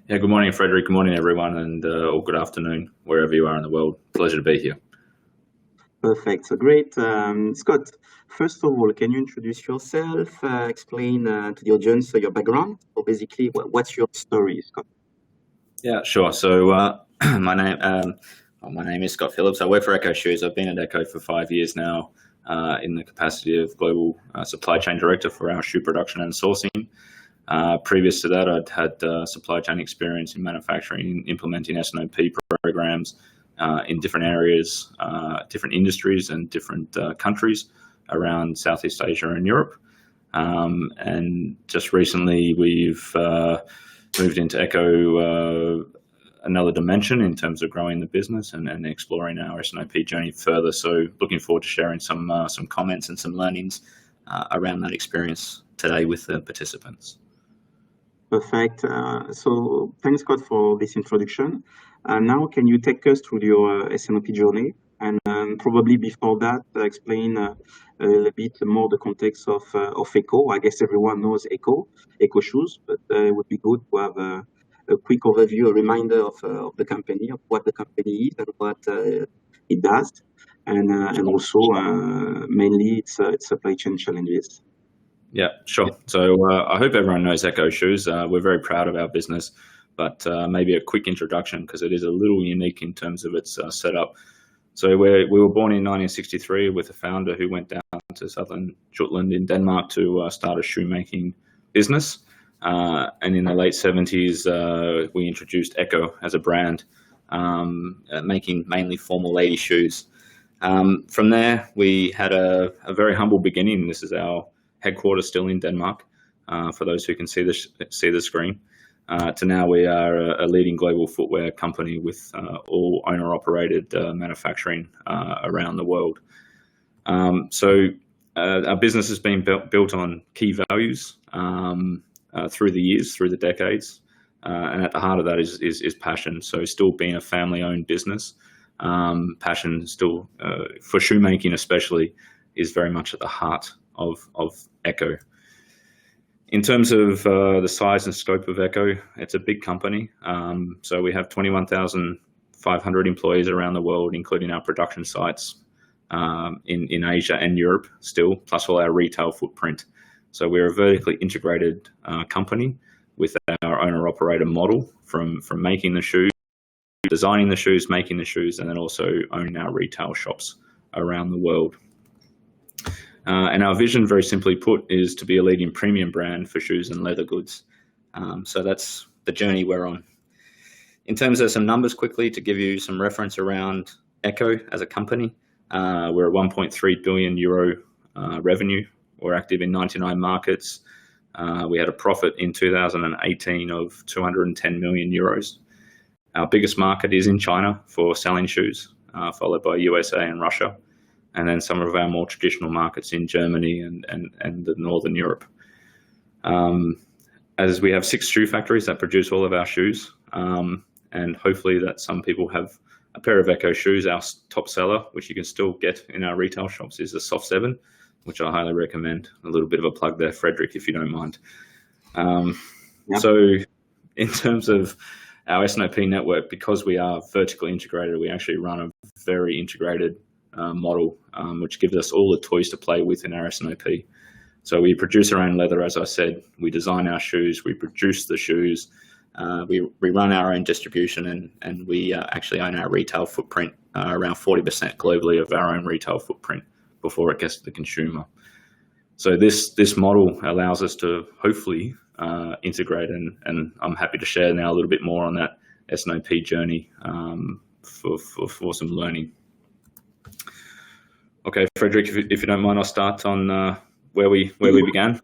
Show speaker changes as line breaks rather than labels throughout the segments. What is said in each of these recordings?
Yeah, good morning, Frederic. Good morning, everyone, and or good afternoon, wherever you are in the world. Pleasure to be here.
Perfect. So great. Scott, first of all, can you introduce yourself, explain to the audience your background? So basically, what's your story, Scott?
Yeah, sure. So my name is Scott Phillips. I work for ECCO Shoes. I've been at ECCO for 5 years now in the capacity of Global Supply Chain Director for our shoe production and sourcing. Previous to that, I'd had supply chain experience in manufacturing, implementing S&OP programs in different areas, different industries and different countries around Southeast Asia and Europe. And just recently, we've moved into ECCO another dimension in terms of growing the business and exploring our S&OP journey further. So looking forward to sharing some comments and some learnings around that experience today with the participants.
Perfect. So thanks, Scott, for this introduction. Now, can you take us through your S&OP journey? And probably before that, explain a little bit more the context of ECCO. I guess everyone knows ECCO Shoes, but it would be good to have a quick overview, a reminder of the company, of what the company is and what it does, and also mainly its supply chain challenges.
Yeah, sure. So I hope everyone knows ECCO Shoes. We're very proud of our business, but maybe a quick introduction because it is a little unique in terms of its setup. So we were born in 1963 with a founder who went down to southern Jutland in Denmark to start a shoemaking business. And in the late 70s, we introduced ECCO as a brand, making mainly formal lady shoes. From there, we had a very humble beginning. This is our headquarters still in Denmark, for those who can see the screen. To now we are a leading global footwear company with all owner-operated manufacturing around the world. So our business has been built on key values through the years, through the decades, and at the heart of that is passion. So still being a family-owned business, passion still for shoemaking especially is very much at the heart of ECCO. In terms of the size and scope of ECCO, it's a big company. So we have 21,500 employees around the world, including our production sites in Asia and Europe still, plus all our retail footprint. So we're a vertically integrated company with our owner-operator model from making the shoes, designing the shoes, making the shoes, and then also owning our retail shops around the world. And our vision, very simply put, is to be a leading premium brand for shoes and leather goods. So that's the journey we're on. In terms of some numbers quickly to give you some reference around ECCO as a company, we're at 1.3 billion euro revenue. We're active in 99 markets. We had a profit in 2018 of 210 million euros. Our biggest market is in China for selling shoes, followed by USA and Russia, and then some of our more traditional markets in Germany and the Northern Europe. As we have 6 shoe factories that produce all of our shoes, and hopefully that some people have a pair of ECCO shoes. Our top seller, which you can still get in our retail shops, is the Soft 7, which I highly recommend. A little bit of a plug there, Frederic, if you don't mind. Yep. So in terms of our S&OP network, because we are vertically integrated, we actually run a very integrated model, which gives us all the toys to play with in our S&OP. So we produce our own leather, as I said. We design our shoes. We produce the shoes. We run our own distribution, and we actually own our retail footprint, around 40% globally of our own retail footprint before it gets to the consumer. So this model allows us to hopefully integrate, and I'm happy to share now a little bit more on that S&OP journey for some learning. Okay, Frederic, if you don't mind, I'll start on where we began.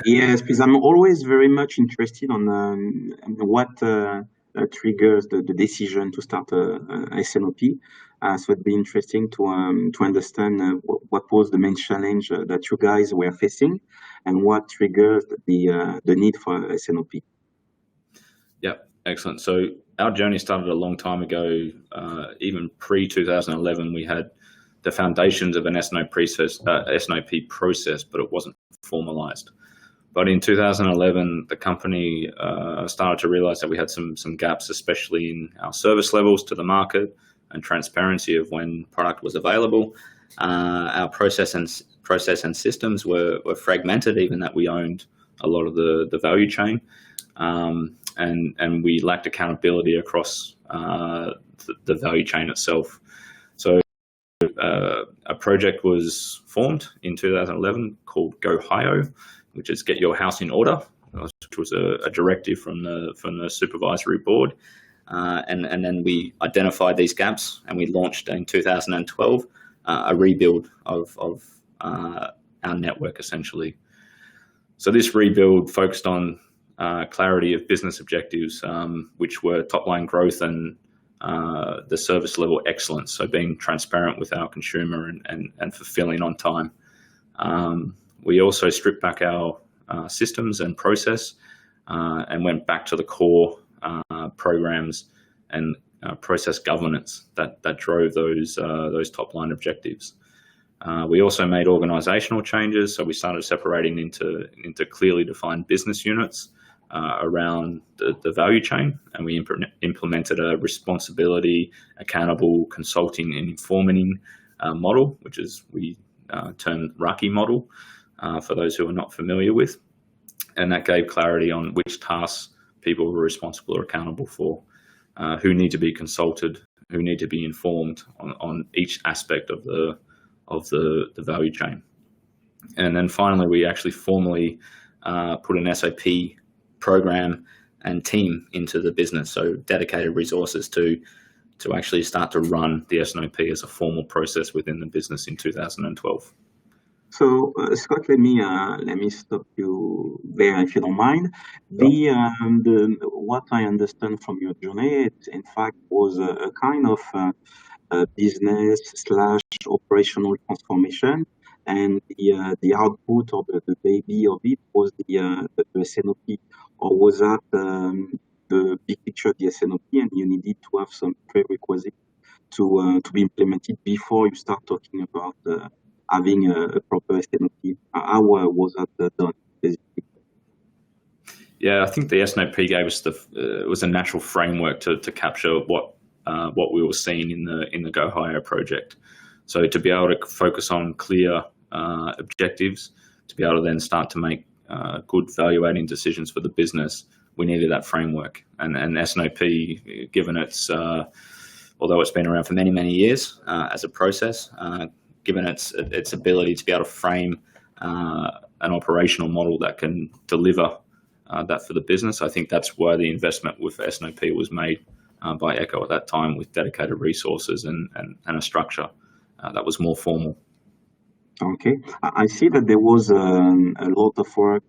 Yes, because I'm always very much interested on what triggers the decision to start S&OP. So it'd be interesting to understand what was the main challenge that you guys were facing, and what triggered the need for S&OP.
Yeah, excellent. So our journey started a long time ago. Even pre-2011, we had the foundations of an S&OP process, but it wasn't formalized. But in 2011, the company started to realize that we had some gaps, especially in our service levels to the market and transparency of when product was available. Our process and systems were fragmented, even that we owned a lot of the value chain, and we lacked accountability across the value chain itself. So a project was formed in 2011 called Go Hio, which is Get Your House in Order, which was a directive from the supervisory board. And then we identified these gaps, and we launched in 2012 a rebuild of our network, essentially. So this rebuild focused on clarity of business objectives, which were top-line growth and the service level excellence, so being transparent with our consumer and fulfilling on time. We also stripped back our systems and process and went back to the core programs and process governance that drove those top-line objectives. We also made organizational changes, so we started separating into clearly defined business units around the value chain, and we implemented a responsibility, accountable, consulting and informing model, which is we termed Raki model for those who are not familiar with. And that gave clarity on which tasks people were responsible or accountable for, who need to be consulted, who need to be informed on each aspect of the value chain. And then finally, we actually formally put an SOP program and team into the business, so dedicated resources to actually start to run the S&OP as a formal process within the business in 2012.
So, Scott, let me stop you there, if you don't mind. What I understand from your journey, it in fact was a kind of business / operational transformation, and the output or the baby of it was the S&OP, or was that the big picture of the S&OP, and you needed to have some prerequisites to be implemented before you start talking about having a proper S&OP? How was that done, basically?
Yeah, I think the S&OP gave us it was a natural framework to capture what we were seeing in the Go Higher project. So to be able to focus on clear objectives, to be able to then start to make good value-adding decisions for the business, we needed that framework. And S&OP, given its, although it's been around for many, many years as a process, given its ability to be able to frame an operational model that can deliver that for the business, I think that's why the investment with S&OP was made by ECCO at that time, with dedicated resources and a structure that was more formal.
Okay, I see that there was a lot of work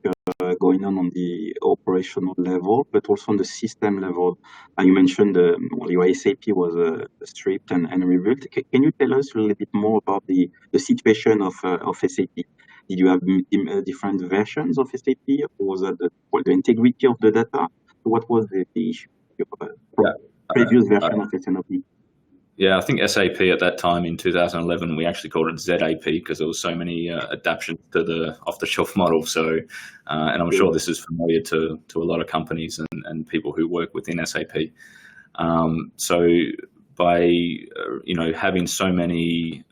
going on the operational level, but also on the system level. You mentioned your SAP was stripped and rebuilt. Can you tell us a little bit more about the situation of SAP? Did you have different versions of SAP, or was that the integrity of the data? What was the issue of previous version of S&OP?
Yeah, I think SAP at that time in 2011, we actually called it ZAP because there was so many adaptations to the off-the-shelf model. So, and I'm sure this is familiar to a lot of companies and people who work within SAP. So by having so many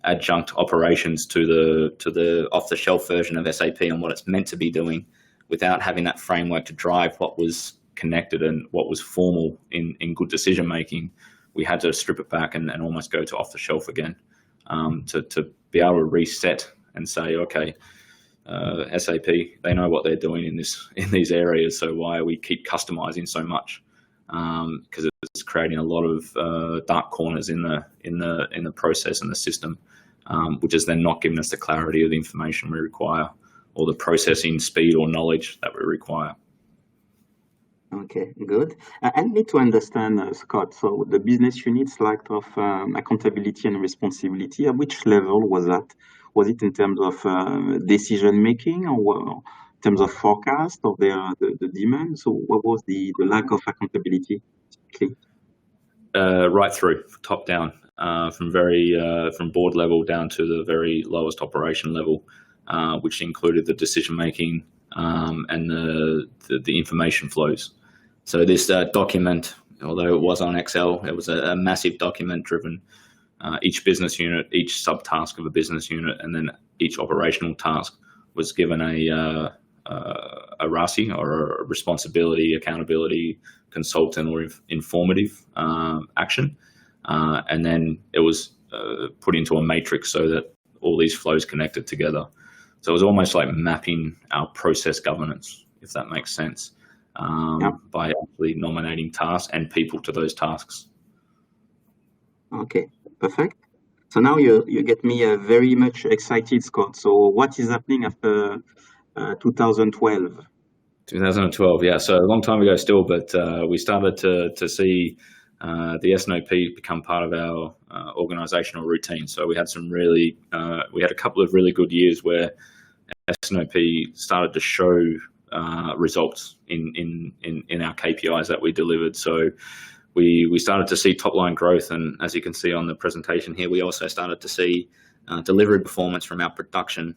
adjunct operations to the off-the-shelf version of SAP and what it's meant to be doing, without having that framework to drive what was connected and what was formal in good decision making, we had to strip it back and almost go to off the shelf again, to be able to reset and say, okay, SAP, they know what they're doing in these areas, so why are we keep customizing so much? Because it's creating a lot of dark corners in the process and the system, which is then not giving us the clarity of the information we require or the processing speed or knowledge that we require.
Okay, good. I need to understand, Scott, so the business unit's lack of accountability and responsibility, at which level was that? Was it in terms of decision-making, or in terms of forecast of the demand? So what was the lack of accountability?
Right through, top down, from board level down to the very lowest operation level. which included the decision making and the information flows. So this document, although it was on Excel, it was a massive document driven. Each business unit, each subtask of a business unit, and then each operational task was given a RASI, or a responsibility, accountability, consultant, or informative action, and then it was put into a matrix so that all these flows connected together. So it was almost like mapping our process governance, if that makes sense, by actually nominating tasks and people to those tasks.
Okay, perfect. So now you get me very much excited, Scott. So what is happening after 2012?
2012, yeah. So a long time ago still, but we started to see the S&OP become part of our organizational routine. So we had we had a couple of really good years where S&OP started to show results in our KPIs that we delivered. So we started to see top line growth, and as you can see on the presentation here, we also started to see delivery performance from our production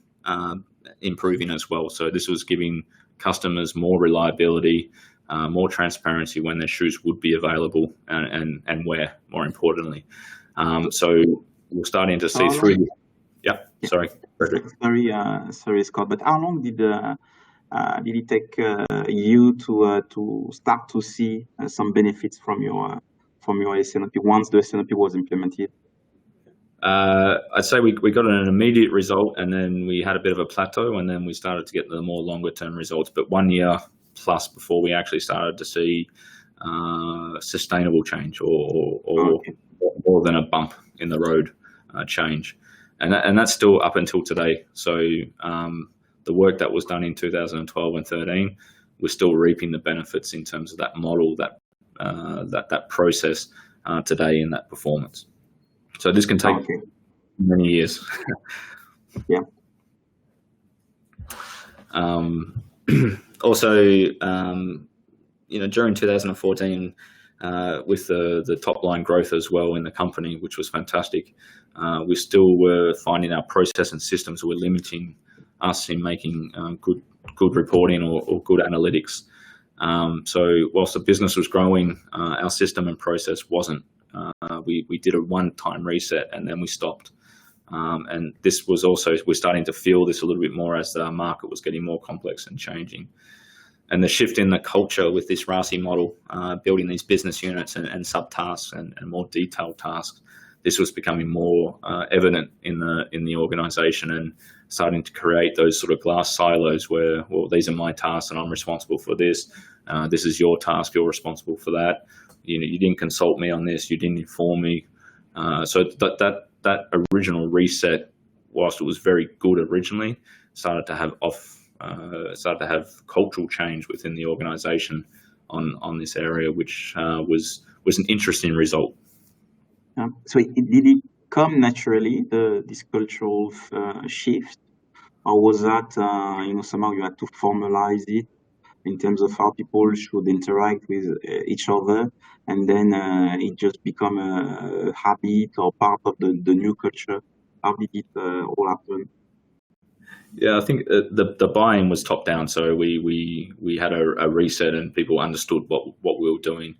improving as well. So this was giving customers more reliability, more transparency when their shoes would be available and where, more importantly. So we're starting to see through. Yeah, sorry, Frederic.
Sorry, Scott. But how long did it take you to start to see some benefits from your S&OP once the S&OP was implemented?
I'd say we got an immediate result, and then we had a bit of a plateau, and then we started to get the more longer term results. But 1 year plus before we actually started to see sustainable change, or more than a bump in the road change, and that's still up until today. So the work that was done in 2012 and 13, we're still reaping the benefits in terms of that model, that process today in that performance. So this can take many years.
Yeah.
Also, during 2014, with the top line growth as well in the company, which was fantastic, we still were finding our process and systems were limiting us in making good reporting or good analytics. So whilst the business was growing, our system and process wasn't. We did a one-time reset and then we stopped. And this was also, we're starting to feel this a little bit more as the market was getting more complex and changing. And the shift in the culture with this RASI model, building these business units and subtasks and more detailed tasks, this was becoming more evident in the organization, and starting to create those sort of glass silos where, well, these are my tasks and I'm responsible for this. This is your task, you're responsible for that. You didn't consult me on this, you didn't inform me. So that original reset, whilst it was very good originally, started to have cultural change within the organisation on this area, which was an interesting result.
So did it come naturally, this cultural shift, or was that somehow you had to formalize it in terms of how people should interact with each other, and then it just become a habit or part of the new culture? How did it all happen?
Yeah, I think the buy-in was top down. So we had a reset and people understood what we were doing.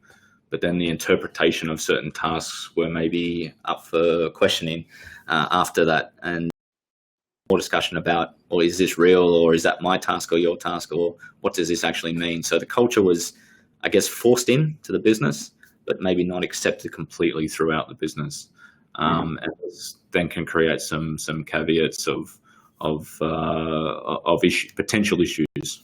But then the interpretation of certain tasks were maybe up for questioning after that, and more discussion about, or is this real, or is that my task or your task, or what does this actually mean? So the culture was, I guess, forced into the business, but maybe not accepted completely throughout the business, and then can create some caveats of potential issues.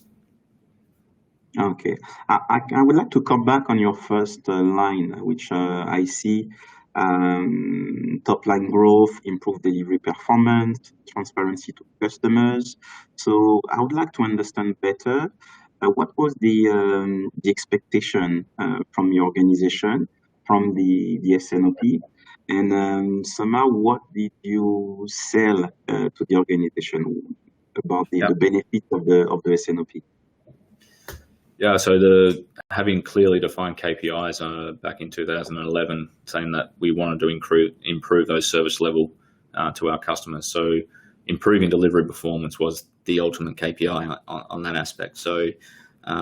Okay, I would like to come back on your first line, which I see top line growth, improved delivery performance, transparency to customers. So I would like to understand better what was the expectation from your organization, from the S&OP, and somehow what did you sell to the organization about the benefit of the S&OP?
Yeah, so having clearly defined KPIs back in 2011, saying that we wanted to improve those service level to our customers. So improving delivery performance was the ultimate KPI on that aspect. So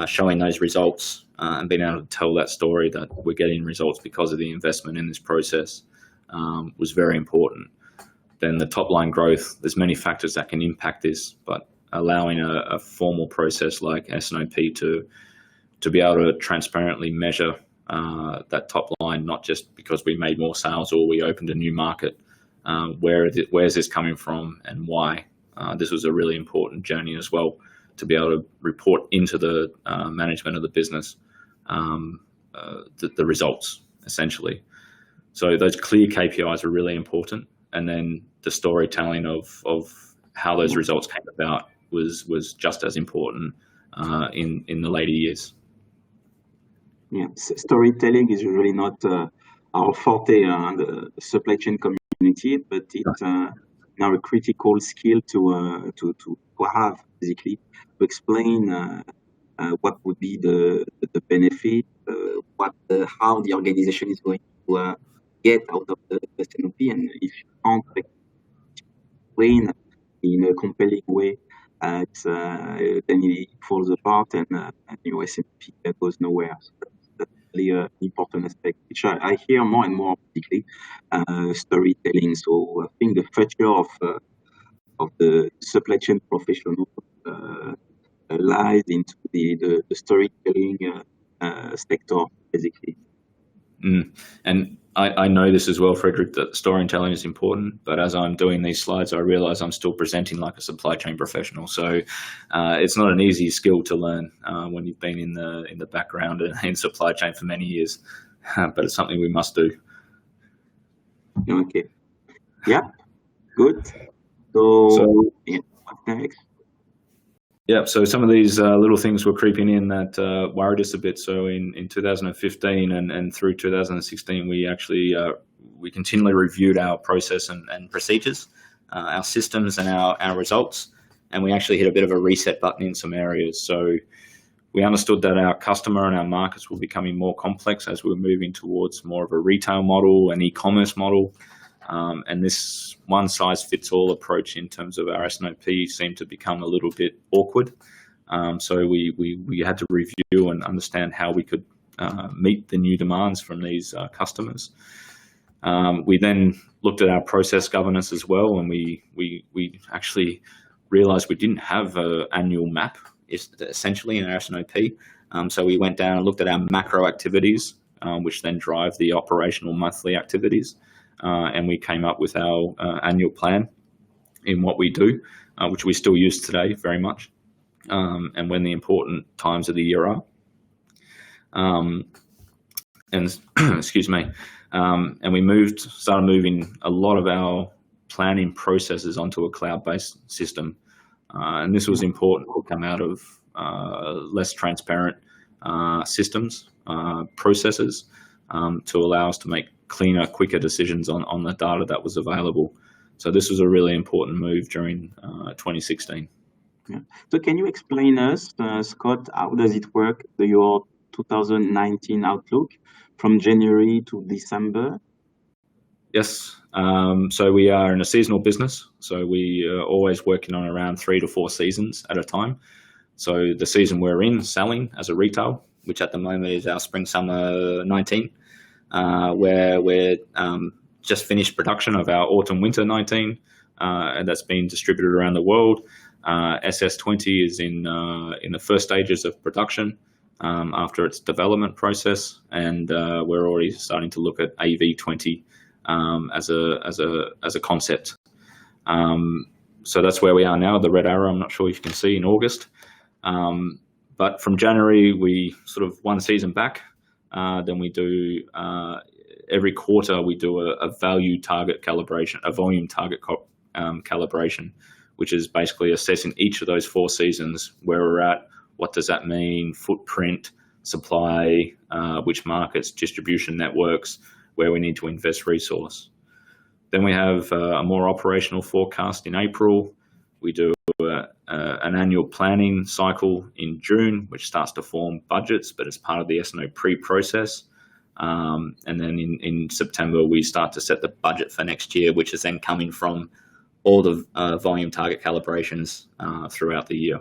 showing those results and being able to tell that story that we're getting results because of the investment in this process was very important. Then the top line growth, there's many factors that can impact this, but allowing a formal process like S&OP to be able to transparently measure that top line, not just because we made more sales or we opened a new market, where's this coming from and why. This was a really important journey as well, to be able to report into the management of the business the results, essentially. So those clear KPIs are really important. And then the storytelling of how those results came about was just as important in the later years.
Yeah, storytelling is usually not our forte on the supply chain community, but it's now a critical skill to have, basically, to explain what would be the benefit, how the organization is going to get out of the S&OP, and if you can't explain in a compelling way, then it falls apart and your S&OP goes nowhere. So that's really an important aspect, which I hear more and more, particularly storytelling. So I think the future of the supply chain professional lies into the storytelling sector, basically.
And I know this as well, Frederic, that storytelling is important, but as I'm doing these slides, I realize I'm still presenting like a supply chain professional. So it's not an easy skill to learn when you've been in the background in supply chain for many years, but it's something we must do.
Okay. Yeah, good. So yeah, what's next?
Yeah, so some of these little things were creeping in that worried us a bit. So in 2015 and through 2016, we actually we continually reviewed our process and procedures, our systems and our results, and we actually hit a bit of a reset button in some areas. So we understood that our customer and our markets were becoming more complex as we were moving towards more of a retail model, an e-commerce model. And this one-size-fits-all approach in terms of our S&OP seemed to become a little bit awkward. So we had to review and understand how we could meet the new demands from these customers. We then looked at our process governance as well, and we actually realized we didn't have an annual map, essentially, in our S&OP. So we went down and looked at our macro activities, which then drive the operational monthly activities. And we came up with our annual plan in what we do, which we still use today very much, and when the important times of the year are. And excuse me, and we started moving a lot of our planning processes onto a cloud-based system, and this was important to come out of less transparent systems, processes, to allow us to make cleaner, quicker decisions on the data that was available. So this was a really important move during 2016.
Yeah. So can you explain us, Scott, how does it work, your 2019 outlook from January to December?
Yes. So we are in a seasonal business. So we are always working on around 3 to 4 seasons at a time. So the season we're in, selling as a retail, which at the moment is our spring-summer 19, where we're just finished production of our autumn-winter 19, and that's been distributed around the world. SS20 is in the first stages of production after its development process, and we're already starting to look at AV20 as a concept. So that's where we are now. The red arrow, I'm not sure if you can see, in August. But from January, we sort of one season back. Then we do every quarter we do a value target calibration, a volume target calibration, which is basically assessing each of those 4 seasons, where we're at, what does that mean, footprint, supply, which markets, distribution networks, where we need to invest resource. Then we have a more operational forecast in April. We do an annual planning cycle in June, which starts to form budgets, but it's part of the S&OP process. And then in September, we start to set the budget for next year, which is then coming from all the volume target calibrations throughout the year.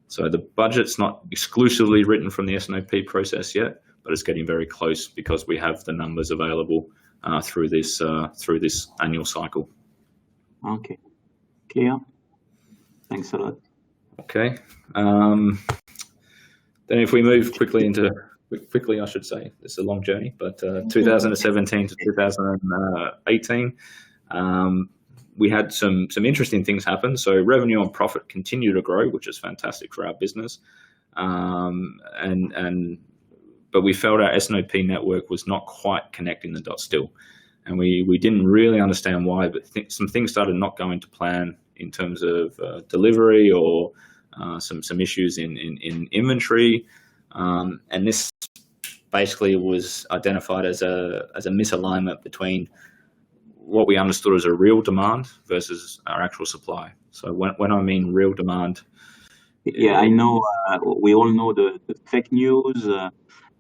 So the budget's not exclusively written from the S&OP process yet, but it's getting very close because we have the numbers available through this annual cycle.
Okay, clear. Thanks a lot.
Okay. Then if we move quickly, I should say, it's a long journey, but 2017 to 2018, we had some interesting things happen. So revenue and profit continue to grow, which is fantastic for our business. But we felt our S&OP network was not quite connecting the dots still. And we didn't really understand why, but some things started not going to plan in terms of delivery or some issues in inventory. And this basically was identified as a misalignment between what we understood as a real demand versus our actual supply. So when I mean real demand,
yeah, I know we all know the fake news,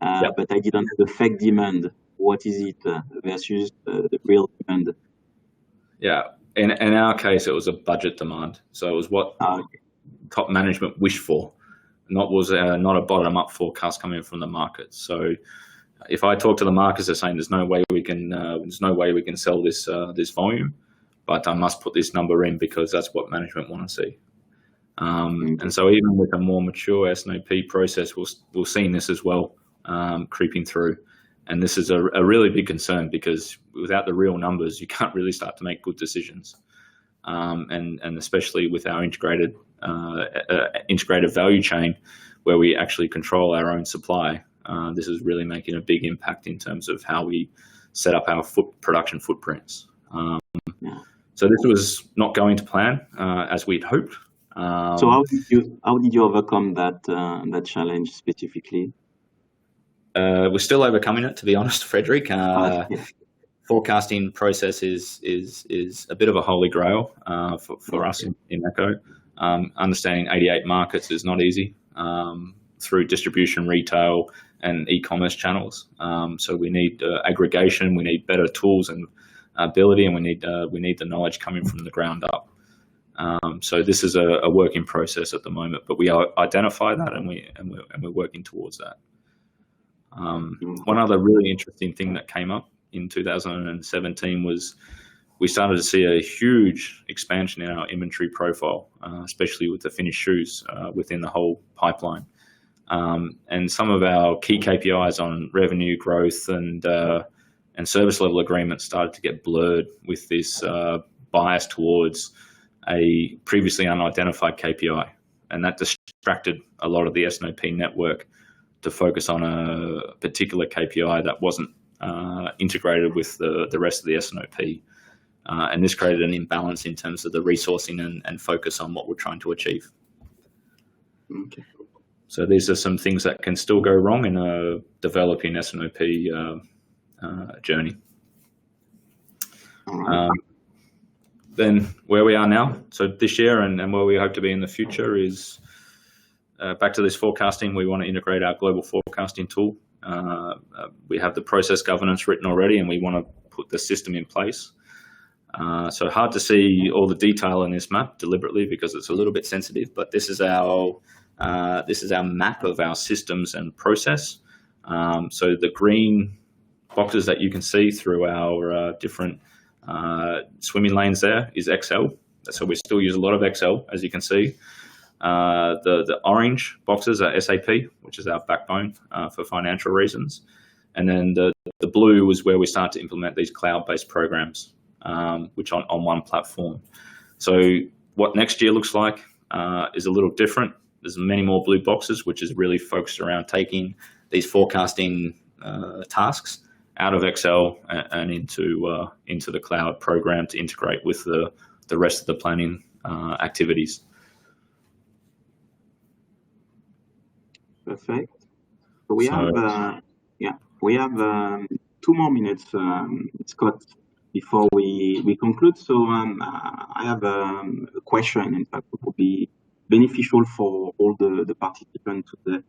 Yep.
but I didn't know the fake demand. What is it versus the real demand?
Yeah, in our case, it was a budget demand. So it was what
Okay.
top management wished for, not a bottom-up forecast coming from the market. So if I talk to the markets, they're saying there's no way we can sell this volume, but I must put this number in because that's what management want to see. And so even with a more mature S&OP process, we'll see this as well creeping through. And this is a really big concern because without the real numbers, you can't really start to make good decisions. And especially with our integrated value chain, where we actually control our own supply, this is really making a big impact in terms of how we set up our production footprints. So this was not going to plan as we'd hoped.
So how did you overcome that challenge specifically?
We're still overcoming it, to be honest, Frederic.
Yeah.
Forecasting process is a bit of a holy grail for us in ECCO. Understanding 88 markets is not easy through distribution, retail, and e-commerce channels. So we need aggregation, we need better tools and ability, and we need the knowledge coming from the ground up. So this is a work in process at the moment, but we identify that and we're working towards that. One other really interesting thing that came up in 2017 was we started to see a huge expansion in our inventory profile, especially with the finished shoes within the whole pipeline. And some of our key KPIs on revenue growth and service level agreements started to get blurred with this bias towards a previously unidentified KPI. And that distracted a lot of the S&OP network to focus on a particular KPI that wasn't integrated with the rest of the S&OP. And this created an imbalance in terms of the resourcing and focus on what we're trying to achieve.
Okay.
So these are some things that can still go wrong in a developing S&OP journey.
All right.
Then where we are now, so this year and where we hope to be in the future is back to this forecasting. We want to integrate our global forecasting tool. We have the process governance written already, and we want to put the system in place. So hard to see all the detail in this map deliberately because it's a little bit sensitive, but this is our map of our systems and process. So the green boxes that you can see through our different swimming lanes there is Excel. So we still use a lot of Excel, as you can see. The orange boxes are SAP, which is our backbone for financial reasons. And then the blue is where we start to implement these cloud-based programs, which on one platform. So what next year looks like is a little different. There's many more blue boxes, which is really focused around taking these forecasting tasks out of Excel and into the cloud program to integrate with the rest of the planning activities.
Perfect. So we have 2 more minutes, Scott, before we conclude. So I have a question, in fact, that would be beneficial for all the participants today,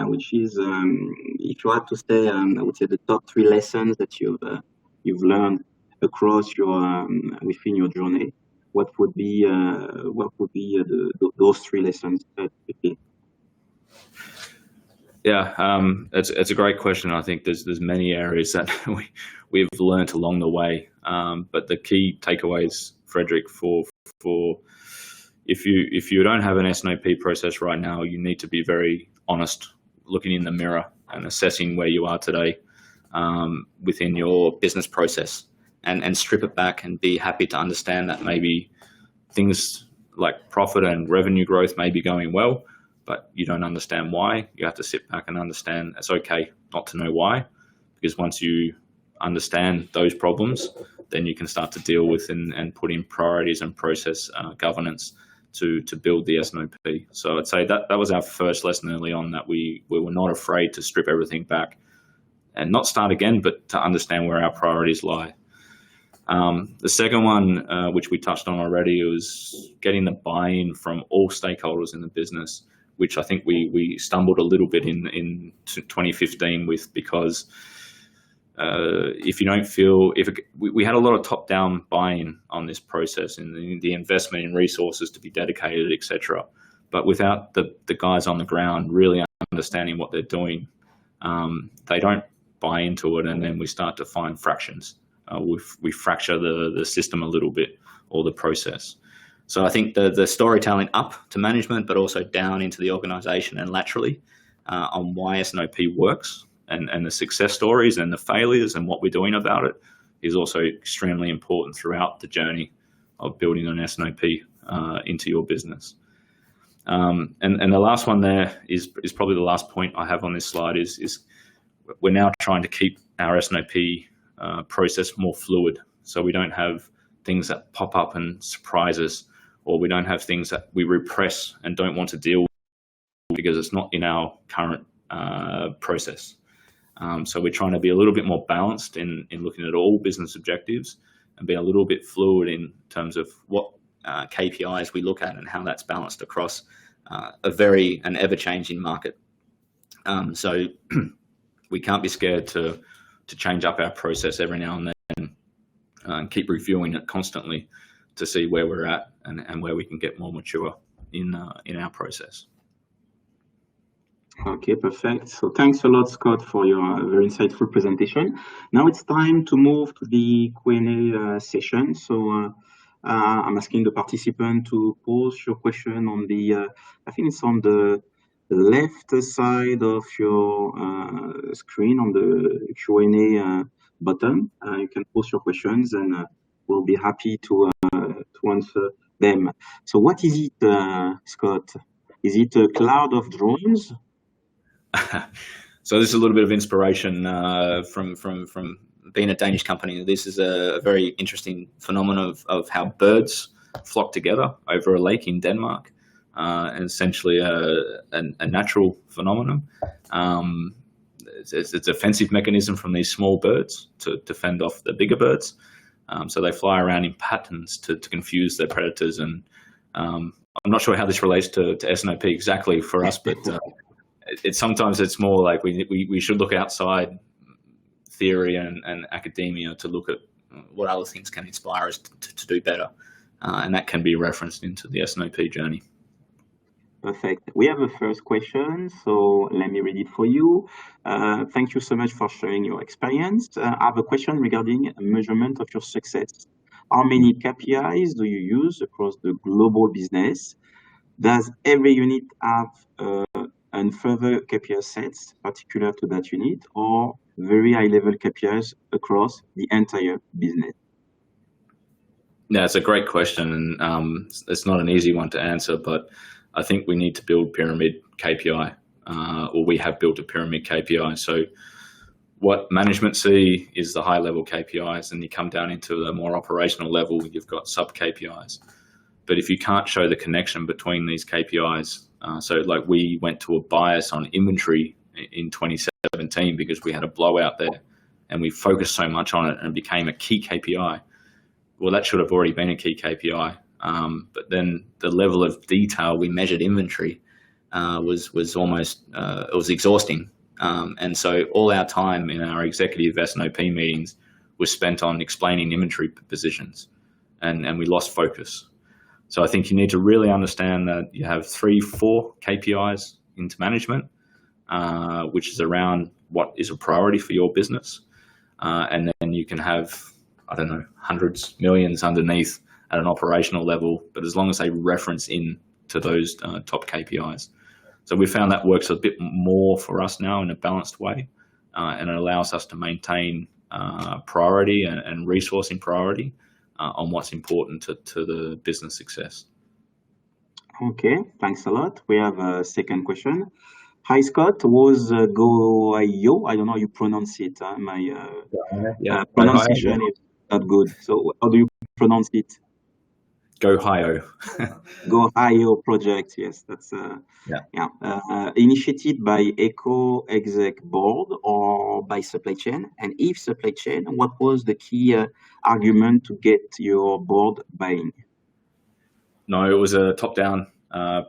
which is if you had to say, I would say, the top 3 lessons that you've learned across your within your journey, what would be those three lessons?
Yeah, it's a great question. I think there's many areas that we've learnt along the way, but the key takeaways, Frederic, for if you don't have an S&OP process right now, you need to be very honest, looking in the mirror and assessing where you are today within your business process, and strip it back and be happy to understand that maybe things like profit and revenue growth may be going well, but you don't understand why. You have to sit back and understand it's okay not to know why, because once you understand those problems, then you can start to deal with and put in priorities and process governance to build the S&OP. So I'd say that was our first lesson early on, that we were not afraid to strip everything back and not start again, but to understand where our priorities lie. The second one, which we touched on already, was getting the buy-in from all stakeholders in the business, which I think we stumbled a little bit in 2015 with, because if you don't feel, we had a lot of top-down buy-in on this process and the investment in resources to be dedicated, etc. But without the guys on the ground really understanding what they're doing, they don't buy into it, and then we start to find fractions. We fracture the system a little bit, or the process. So I think the storytelling up to management, but also down into the organization and laterally on why S&OP works, and the success stories and the failures and what we're doing about it, is also extremely important throughout the journey of building an S&OP into your business. And the last one there is probably the last point I have on this slide, is we're now trying to keep our S&OP process more fluid, so we don't have things that pop up and surprise us, or we don't have things that we repress and don't want to deal with because it's not in our current process. So we're trying to be a little bit more balanced in looking at all business objectives, and be a little bit fluid in terms of what KPIs we look at and how that's balanced across an ever-changing market. So we can't be scared to change up our process every now and then, and keep reviewing it constantly to see where we're at and where we can get more mature in our process.
Okay, perfect. So thanks a lot, Scott, for your very insightful presentation. Now it's time to move to the Q&A session. So I'm asking the participant to pose your question on the, I think it's on the left side of your screen on the Q&A button. You can post your questions, and we'll be happy to answer them. So what is it, Scott? Is it a cloud of drones?
So this is a little bit of inspiration from being a Danish company. This is a very interesting phenomenon of how birds flock together over a lake in Denmark, and essentially a natural phenomenon. It's a defensive mechanism from these small birds to fend off the bigger birds. So they fly around in patterns to confuse their predators. And I'm not sure how this relates to S&OP exactly for us, but sometimes it's more like we should look outside theory and academia to look at what other things can inspire us to do better. And that can be referenced into the S&OP journey.
Perfect. We have a first question, so let me read it for you. Thank you so much for sharing your experience. I have a question regarding measurement of your success. How many KPIs do you use across the global business? Does every unit have and further KPI sets particular to that unit, or very high-level KPIs across the entire business?
Yeah, it's a great question, and it's not an easy one to answer, but I think we need to build pyramid KPI, or we have built a pyramid KPI. So what management see is the high-level KPIs, and you come down into the more operational level, you've got sub-KPIs. But if you can't show the connection between these KPIs, so like we went to a bias on inventory in 2017 because we had a blowout there, and we focused so much on it and it became a key KPI. Well, that should have already been a key KPI. But then the level of detail we measured inventory was almost it was exhausting. And so all our time in our executive S&OP meetings was spent on explaining inventory positions. and we lost focus. So I think you need to really understand that you have 3-4 KPIs into management, which is around what is a priority for your business. And then you can have, I don't know, hundreds, millions underneath at an operational level, but as long as they reference in to those top KPIs. So we found that works a bit more for us now in a balanced way, and it allows us to maintain priority and resourcing priority on what's important to the business success.
Okay, thanks a lot. We have a second question. Hi, Scott. Was Go.io? I don't know how you pronounce it. My pronunciation is not good. So how do you pronounce it?
Go.io.
Go.io project. Yes, that's initiated by ECCO Exec Board or by supply chain. And if supply chain, what was the key argument to get your board buying?
No, it was a top-down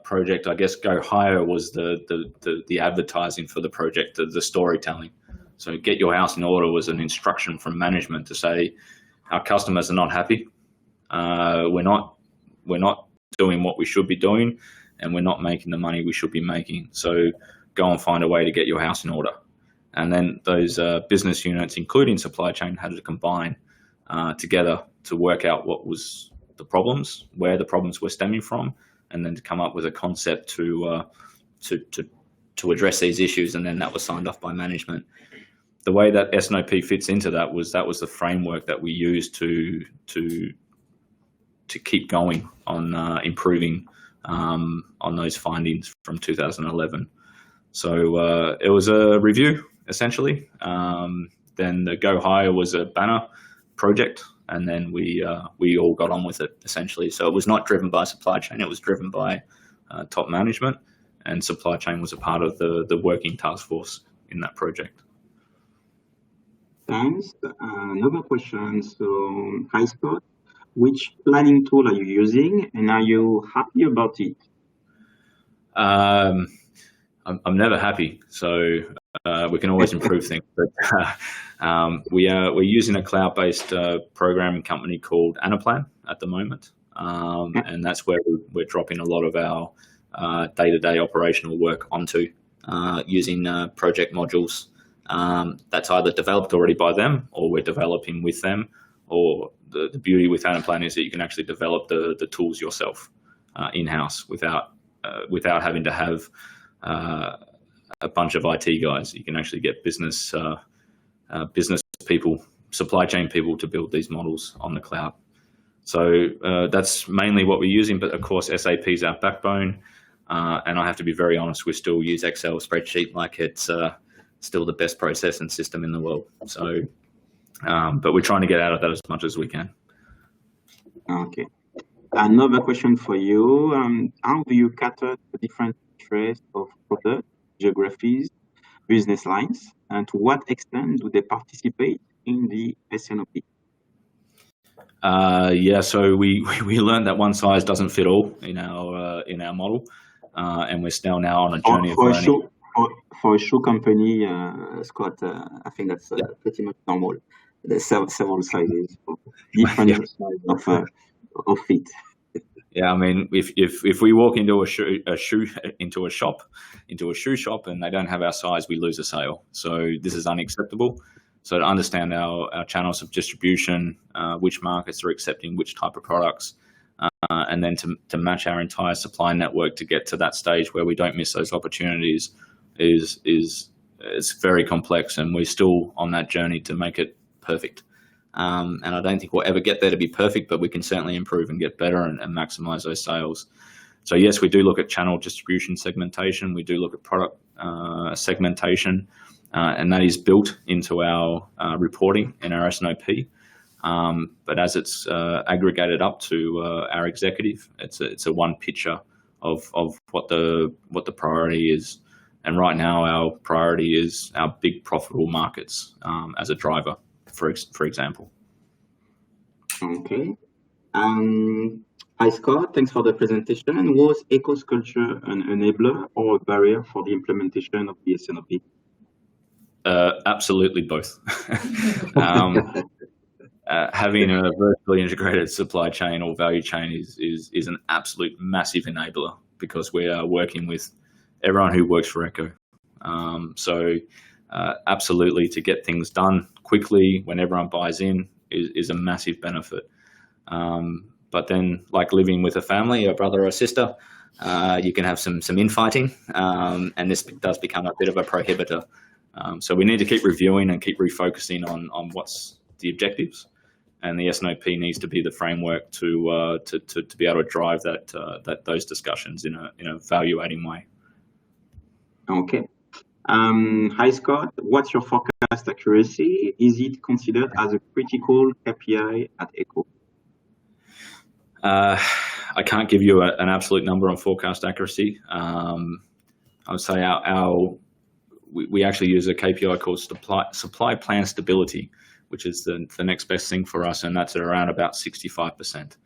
project. I guess Go.io was the advertising for the project, the storytelling. So get your house in order was an instruction from management to say our customers are not happy. We're not doing what we should be doing, and we're not making the money we should be making. So go and find a way to get your house in order. And then those business units, including supply chain, had to combine together to work out what was the problems, where the problems were stemming from, and then to come up with a concept to address these issues. And then that was signed off by management. The way that S&OP fits into that was the framework that we used to keep going on improving on those findings from 2011. So it was a review, essentially. Then the Go Higher was a banner project, and then we all got on with it, essentially. So it was not driven by supply chain, it was driven by top management, and supply chain was a part of the working task force in that project.
Thanks. Another question. So, hi Scott, which planning tool are you using, and are you happy about it?
I'm never happy, so we can always improve things. But we're using a cloud-based programming company called Anaplan at the moment, and that's where we're dropping a lot of our day-to-day operational work onto, using project modules. That's either developed already by them, or we're developing with them. Or the beauty with Anaplan is that you can actually develop the tools yourself in-house without having to have a bunch of IT guys. You can actually get business people, supply chain people to build these models on the cloud. So that's mainly what we're using, but of course SAP is our backbone, and I have to be very honest, we still use Excel spreadsheet like it's still the best processing system in the world. So, but we're trying to get out of that as much as we can.
Okay. Another question for you. How do you cater the different interests of products, geographies, business lines, and to what extent do they participate in the S&OP?
So we learned that one size doesn't fit all in our model, and we're still now on a journey of learning.
For a shoe company, Scott, I think that's pretty much normal. There's several sizes, different sizes of feet.
Yeah, I mean, if we walk into a shoe shop and they don't have our size, we lose a sale. So this is unacceptable. So to understand our channels of distribution, which markets are accepting which type of products, and then to match our entire supply network to get to that stage where we don't miss those opportunities is very complex, and we're still on that journey to make it perfect. And I don't think we'll ever get there to be perfect, but we can certainly improve and get better and maximize those sales. So yes, we do look at channel distribution segmentation. We do look at product segmentation, and that is built into our reporting in our S&OP. But as it's aggregated up to our executive, it's a one picture of what the priority is. And right now, our priority is our big profitable markets as a driver, for example.
Okay. Hi, Scott. Thanks for the presentation. Was ECCO's culture an enabler or a barrier for the implementation of the S&OP?
Absolutely both. having a vertically integrated supply chain or value chain is an absolute massive enabler, because we are working with everyone who works for ECCO. Absolutely, to get things done quickly when everyone buys in is a massive benefit. But then, like living with a family, a brother or a sister, you can have some infighting, and this does become a bit of a prohibitor. So we need to keep reviewing and keep refocusing on what's the objectives, and the S&OP needs to be the framework to be able to drive those discussions in a evaluating way.
Okay. Hi Scott, what's your forecast accuracy? Is it considered as a critical KPI at ECCO?
I can't give you an absolute number on forecast accuracy. I would say we actually use a KPI called supply plan stability, which is the next best thing for us, and that's at around about 65%.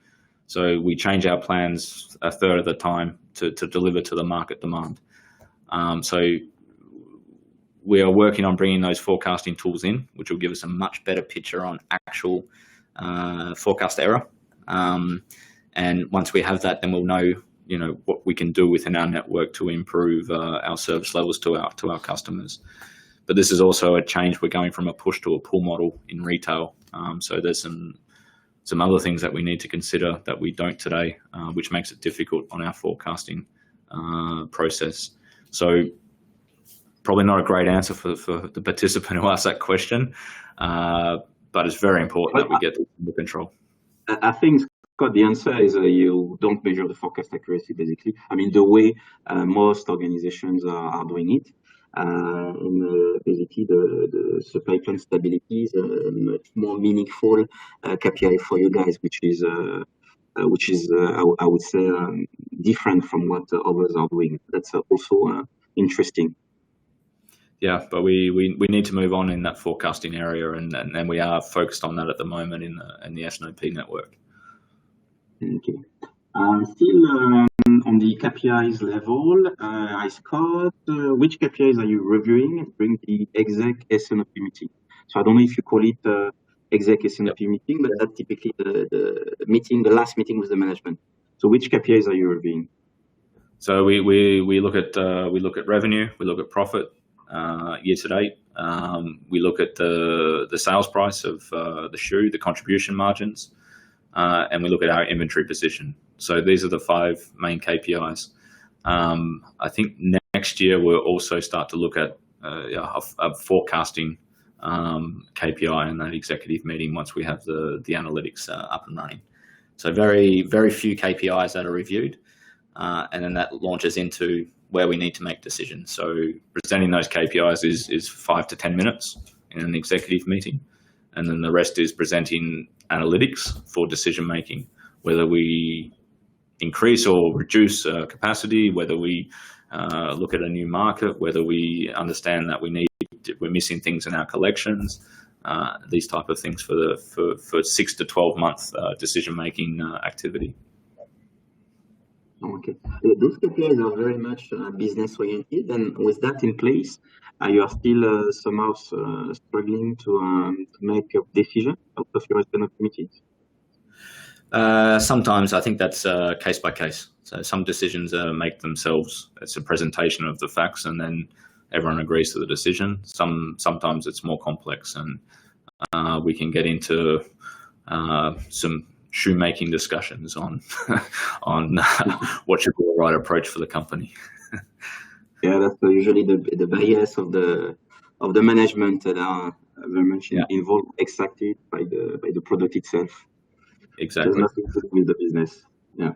So we change our plans a third of the time to deliver to the market demand. So we are working on bringing those forecasting tools in, which will give us a much better picture on actual forecast error. And once we have that, then we'll know, what we can do within our network to improve our service levels to our customers. But this is also a change. We're going from a push to a pull model in retail. So there's some other things that we need to consider that we don't today, which makes it difficult on our forecasting process. So probably not a great answer for the participant who asked that question, but it's very important that we get this under control.
I think, Scott, the answer is you don't measure the forecast accuracy, basically. I mean, the way most organizations are doing it. Basically, the supply chain stability is a much more meaningful KPI for you guys, which is I would say, different from what others are doing. That's also interesting.
Yeah, but we need to move on in that forecasting area, and we are focused on that at the moment in the S&OP network.
Okay. Still on the KPIs level, Scott, which KPIs are you reviewing during the exec S&OP meeting? So I don't know if you call it exec S&OP meeting, but that's typically the last meeting with the management. So which KPIs are you reviewing?
So we look at revenue, we look at profit year to date. We look at the sales price of the shoe, the contribution margins, and we look at our inventory position. So these are the 5 main KPIs. I think next year we'll also start to look at a forecasting KPI in that executive meeting once we have the analytics up and running. So very, very few KPIs that are reviewed, and then that launches into where we need to make decisions. So presenting those KPIs is 5 to 10 minutes in an executive meeting, and then the rest is presenting analytics for decision making, whether we increase or reduce capacity, whether we look at a new market, whether we understand that we're missing things in our collections, these type of things for 6 to 12 month decision making activity.
Okay, those KPIs are very much business oriented, and with that in place, you are still somehow struggling to make a decision out of your S&OP meetings.
Sometimes I think that's case by case. So some decisions make themselves. It's a presentation of the facts, and then everyone agrees to the decision. Sometimes it's more complex, and we can get into some shoemaking discussions on what should be the right approach for the company.
Yeah, that's usually the bias of the management that are very much involved exactly by the product itself.
Exactly.
There's nothing to do with the business. Yeah.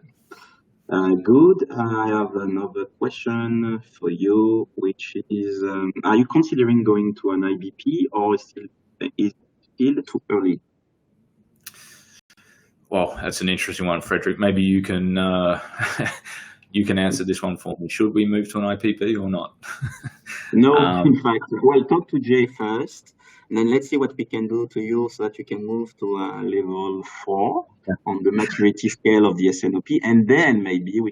Good. I have another question for you, which is: are you considering going to an IBP, or is it still too early?
Well, that's an interesting one, Frederic. Maybe you can answer this one for me. Should we move to an IPP or not?
No, in fact, well, talk to Jay first, and then let's see what we can do to you so that you can move to level 4 on the maturity scale of the S&OP, and then maybe we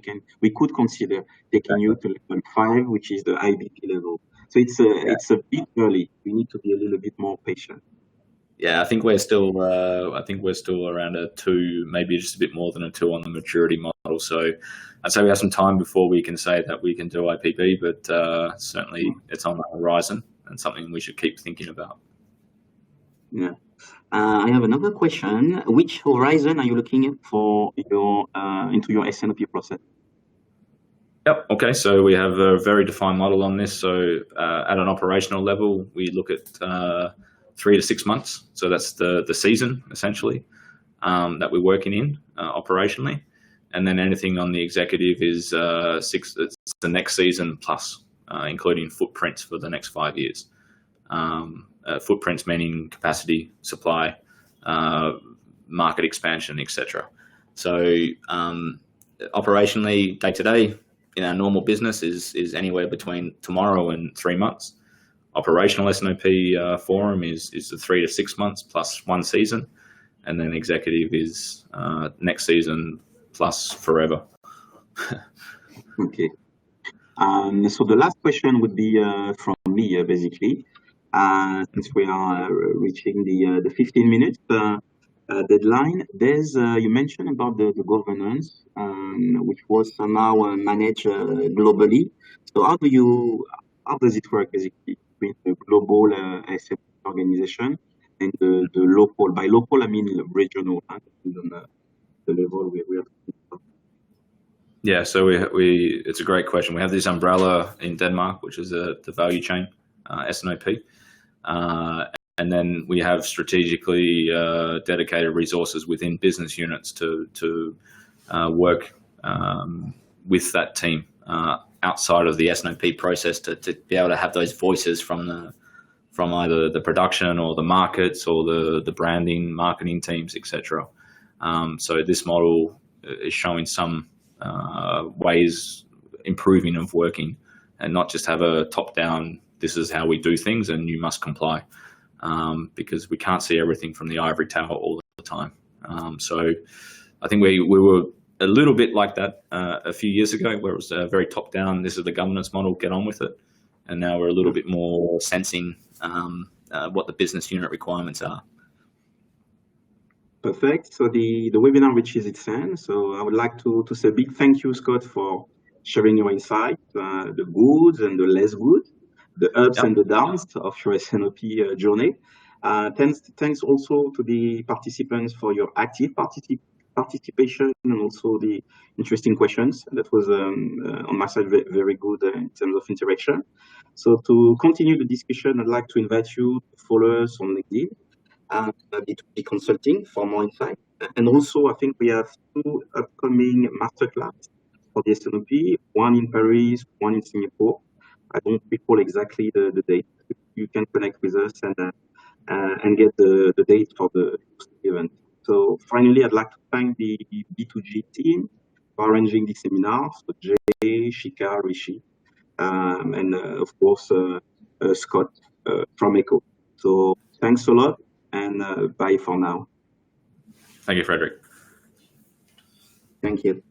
could consider taking you to level 5, which is the IBP level. So it's a bit early. We need to be a little bit more patient.
Yeah, I think we're still around a 2, maybe just a bit more than a 2 on the maturity model. So I'd say we have some time before we can say that we can do IPB, but certainly it's on the horizon and something we should keep thinking about.
Yeah. I have another question. Which horizon are you looking at for your into your S&OP process?
Yep. Okay. So we have a very defined model on this. So at an operational level, we look at 3 to 6 months. So that's the season essentially that we're working in operationally, and then anything on the executive is it's the next season plus, including footprints for the next 5 years. Footprints meaning capacity, supply, market expansion, etc. So operationally, day to day, in our normal business is anywhere between tomorrow and 3 months. Operational S&OP forum is the 3 to 6 months plus 1 season, and then executive is next season plus forever.
Okay. So the last question would be from me, basically, since we are reaching the 15 minutes deadline. There's you mentioned about the governance, which was somehow managed globally. So how does it work basically between the global SM organization and the local? By local, I mean regional, the level we are talking about.
Yeah, so we it's a great question. We have this umbrella in Denmark, which is the value chain, S&OP. And then we have strategically dedicated resources within business units to work with that team outside of the S&OP process to be able to have those voices from either the production or the markets or the branding, marketing teams, etc. So this model is showing some ways improving of working, and not just have a top-down, this is how we do things and you must comply. Because we can't see everything from the ivory tower all the time. So I think we were a little bit like that a few years ago, where it was very top-down, this is the governance model, get on with it. And now we're a little bit more sensing what the business unit requirements are.
Perfect. So the webinar reaches its end. So I would like to say a big thank you, Scott, for sharing your insight, the goods and the less good, the ups and the downs of your S&OP journey. Thanks also to the participants for your active participation and also the interesting questions. That was on my side very good in terms of interaction. So to continue the discussion, I'd like to invite you to follow us on LinkedIn, B2B Consulting for more insight. And also, I think we have 2 upcoming masterclass for the S&OP, one in Paris, one in Singapore. I don't recall exactly the date. You can connect with us and get the date for the event. So finally, I'd like to thank the B2G team for arranging this seminar. So Jay, Shika, Rishi, and of course, Scott from ECCO. So thanks a lot, and bye for now.
Thank you, Frederic.
Thank you.